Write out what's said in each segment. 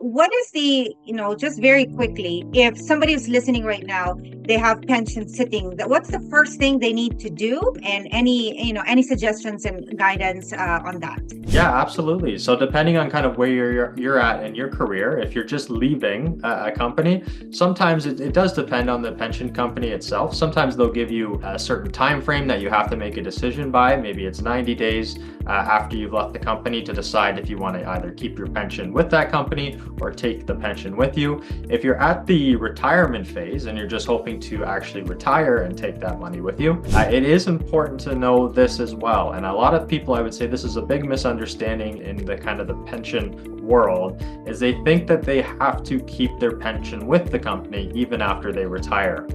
what is the, just very quickly, if somebody is listening right now, they have pension sitting, what's the first thing they need to do? And any suggestions and guidance on that? Yeah, absolutely. So depending on kind of where you're at in your career, if you're just leaving a company, sometimes it does depend on the pension company itself. Sometimes they'll give you a certain time frame that you have to make a decision by. Maybe it's 90 days after you've left the company to decide if you want to either keep your pension with that company or take the pension with you. If you're at the retirement phase and you're just hoping to actually retire and take that money with you, it is important to know this as well. And a lot of people, I would say this is a big misunderstanding in the kind of the pension world, is they think that they have to keep their pension with the company even after they retire.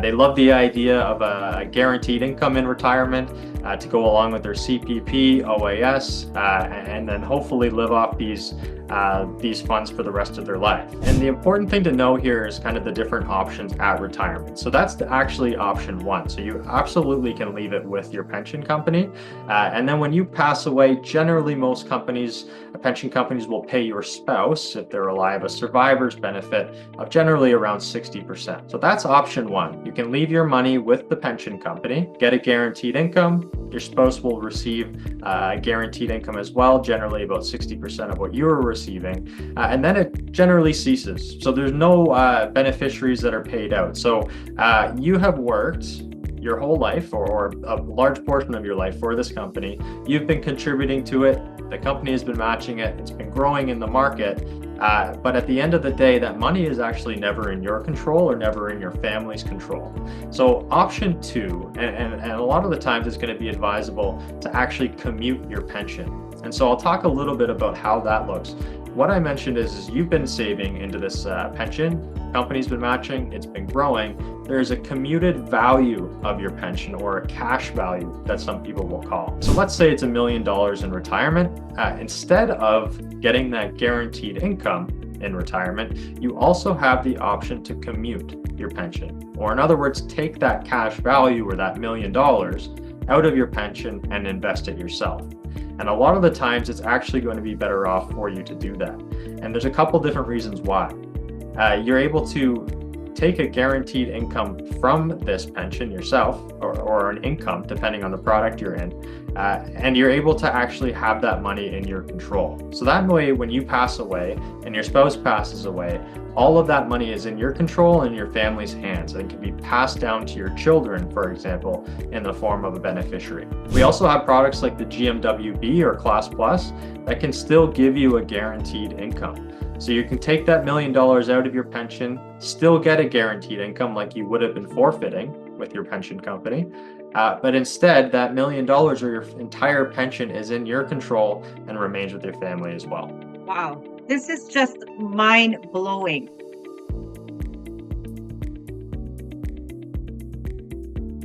They love the idea of a guaranteed income in retirement to go along with their CPP, OAS, and then hopefully live off these funds for the rest of their life. And the important thing to know here is kind of the different options at retirement. So that's actually option one. So you absolutely can leave it with your pension company. And then when you pass away, generally most pension companies will pay your spouse, if they're alive, a survivor's benefit of generally around 60%. So that's option one. You can leave your money with the pension company, get a guaranteed income. Your spouse will receive guaranteed income as well, generally about 60% of what you're receiving, and then it generally ceases. So there's no beneficiaries that are paid out. So you have worked your whole life or a large portion of your life for this company. You've been contributing to it. The company has been matching it. It's been growing in the market. But at the end of the day, that money is actually never in your control or never in your family's control. So option two, and a lot of the times it's going to be advisable to actually commute your pension. And so I'll talk a little bit about how that looks. What I mentioned is you've been saving into this pension, company's been matching, it's been growing. There's a commuted value of your pension, or a cash value that some people will call. So let's say it's $1 million in retirement. Instead of getting that guaranteed income in retirement, you also have the option to commute your pension. Or in other words, take that cash value or that $1 million out of your pension and invest it yourself. And a lot of the times it's actually going to be better off for you to do that. And there's a couple different reasons why. You're able to take a guaranteed income from this pension yourself, or an income depending on the product you're in, and you're able to actually have that money in your control. So that way, when you pass away and your spouse passes away, all of that money is in your control and your family's hands, and can be passed down to your children, for example, in the form of a beneficiary. We also have products like the GMWB or Class Plus that can still give you a guaranteed income. So you can take that $1 million out of your pension, still get a guaranteed income like you would have been forfeiting with your pension company. But instead, that $1 million or your entire pension is in your control and remains with your family as well. Wow, this is just mind blowing.